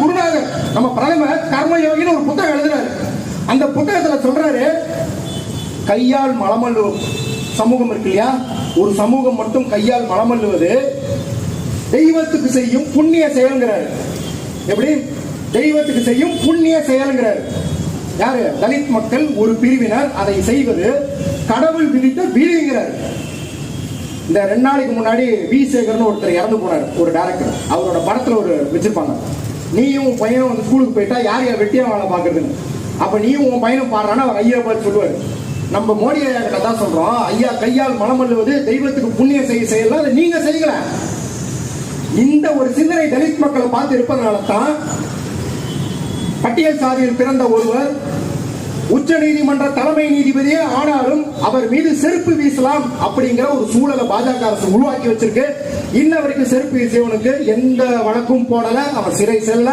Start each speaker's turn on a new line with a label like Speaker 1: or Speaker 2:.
Speaker 1: குருநாதர் நம்ம பிரதமர் கர்மயோகின்னு ஒரு புத்தகம் எழுதுறாரு. அந்த புத்தகத்துல சொல்றாரு, கையால் மலமல்லுவோம் சமூகம் இருக்கு இல்லையா, ஒரு சமூகம் மட்டும் கையால் மலமல்லுவது தெய்வத்துக்கு செய்யும் புண்ணிய செயல்ங்கிறார். எப்படி? தெய்வத்துக்கு செய்யும் புண்ணிய செயல்ங்கிறார். யாரு? தலித் மக்கள் ஒரு பிரிவினர் அதை செய்வது கடவுள் விதித்த விதிங்கிறார். இந்த 2 நாளைக்கு முன்னாடி வி சேகர்னு ஒருத்தர் இறந்து போனார், ஒரு டைரக்டர். அவரோட படத்துல ஒரு வச்சிருப்பாங்க, நீயும் உன் பையனும் வந்து ஸ்கூலுக்கு போயிட்டா யார் யார் வெட்டியா வேலை பாக்குறதுன்னு. அப்ப நீயும் உன் பையனும் பாடுறான்னு அவர் ஐயா பார்த்து சொல்லுவாரு. நம்ம மோடி ஐயா கிட்ட தான் சொல்றோம், ஐயா கையால் மலமல்லுவது தெய்வத்துக்கு புண்ணிய செய்யலாம், அதை நீங்க செய்யல. இந்த ஒரு சிந்தனை தலித் மக்களை பார்த்து இருப்பதனால தான் பட்டியல் சாதியில் பிறந்த ஒருவர் உச்ச நீதிமன்ற தலைமை நீதிபதியே ஆனாலும் அவர் மீது செருப்பு வீசலாம் அப்படிங்கிற ஒரு சூழலை பாஜக அரசு உருவாக்கி வச்சிருக்கு. இன்ன வரைக்கும் செருப்பு வீசியவனுக்கு எந்த வழக்கும் போடல, அவன் சிறை செல்ல.